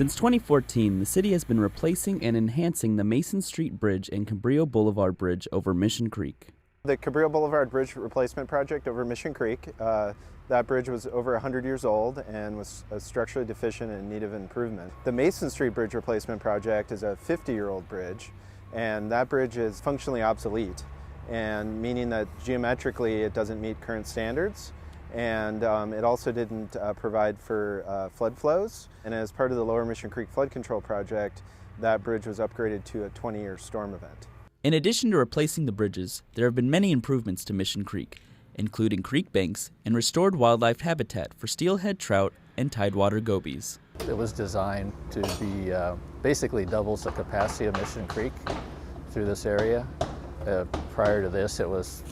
Since 2014, the city has been replacing and enhancing the Mason Street Bridge and Cabrillo Boulevard Bridge over Mission Creek. The Cabrillo Boulevard Bridge replacement project over Mission Creek, that bridge was over 100 years old and was structurally deficient and in need of improvement. The Mason Street Bridge replacement project is a 50-year-old bridge, and that bridge is functionally obsolete, and meaning that geometrically it doesn't meet current standards, and it also didn't provide for flood flows. And as part of the Lower Mission Creek Flood Control Project, that bridge was upgraded to a 20-year storm event. In addition to replacing the bridges, there have been many improvements to Mission Creek, including creek banks and restored wildlife habitat for steelhead trout and tidewater gobies. It was designed to be basically doubles the capacity of Mission Creek through this area. Prior to this, it was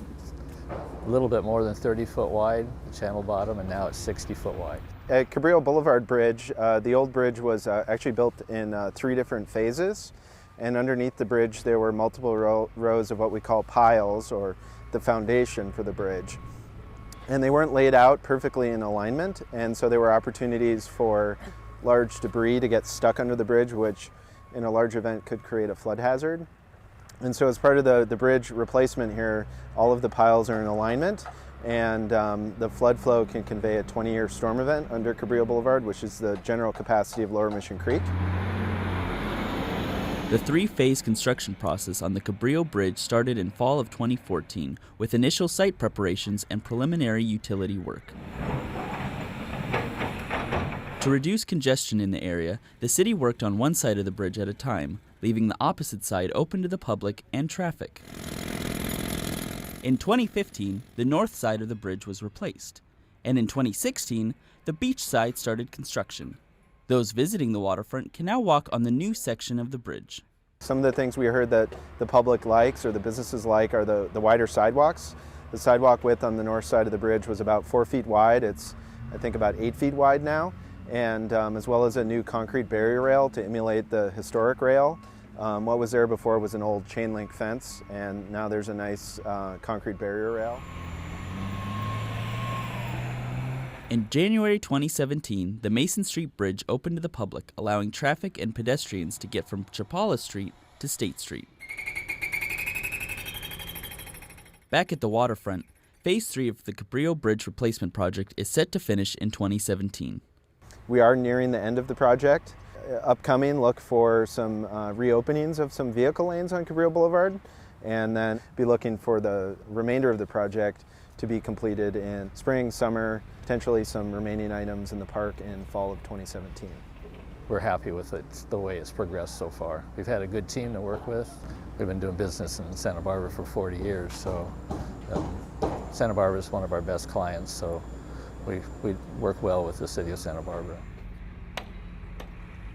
a little bit more than 30 foot wide, the channel bottom, and now it's 60 foot wide. At Cabrillo Boulevard Bridge, the old bridge was actually built in 3 different phases. And underneath the bridge there were multiple rows of what we call piles, or the foundation for the bridge. And they weren't laid out perfectly in alignment, and so there were opportunities for large debris to get stuck under the bridge, which in a large event could create a flood hazard. And so as part of the bridge replacement here, all of the piles are in alignment, and the flood flow can convey a 20-year storm event under Cabrillo Boulevard, which is the general capacity of Lower Mission Creek. The 3-phase construction process on the Cabrillo Bridge started in fall of 2014 with initial site preparations and preliminary utility work. To reduce congestion in the area, the city worked on one side of the bridge at a time, leaving the opposite side open to the public and traffic. In 2015, the north side of the bridge was replaced, and in 2016, the beach side started construction. Those visiting the waterfront can now walk on the new section of the bridge. Some of the things we heard that the public likes or the businesses like are the wider sidewalks. The sidewalk width on the north side of the bridge was about 4 feet wide. It's, I think, about 8 feet wide now, and as well as a new concrete barrier rail to emulate the historic rail. What was there before was an old chain link fence, and now there's a nice concrete barrier rail. In January 2017, the Mason Street Bridge opened to the public, allowing traffic and pedestrians to get from Chapala Street to State Street. Back at the waterfront, Phase 3 of the Cabrillo Bridge replacement project is set to finish in 2017. We are nearing the end of the project. Upcoming, look for some reopenings of some vehicle lanes on Cabrillo Boulevard, and then be looking for the remainder of the project to be completed in spring, summer, potentially some remaining items in the park in fall of 2017. We're happy with it, the way it's progressed so far. We've had a good team to work with. We've been doing business in Santa Barbara for 40 years, so Santa Barbara is one of our best clients, so we work well with the city of Santa Barbara.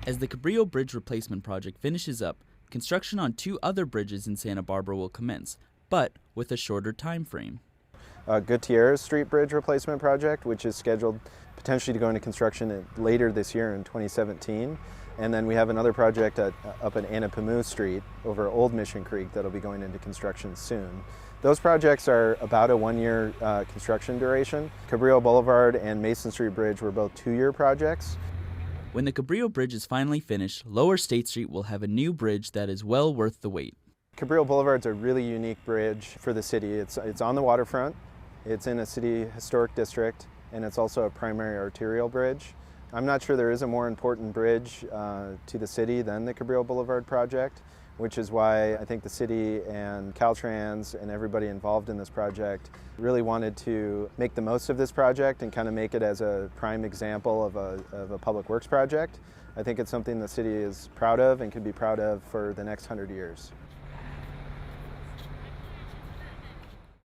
As the Cabrillo Bridge replacement project finishes up, construction on 2 other bridges in Santa Barbara will commence, but with a shorter time frame. Gutierrez Street Bridge replacement project, which is scheduled potentially to go into construction later this year in 2017. And then we have another project up at Anapamu Street over Old Mission Creek that'll be going into construction soon. Those projects are about a 1-year construction duration. Cabrillo Boulevard and Mason Street Bridge were both 2-year projects. When the Cabrillo Bridge is finally finished, Lower State Street will have a new bridge that is well worth the wait. Cabrillo Boulevard's a really unique bridge for the city. It's on the waterfront, it's in a city historic district, and it's also a primary arterial bridge. I'm not sure there is a more important bridge to the city than the Cabrillo Boulevard project, which is why I think the city and Caltrans and everybody involved in this project really wanted to make the most of this project and kind of make it as a prime example of a public works project. I think it's something the city is proud of and can be proud of for the next 100 years.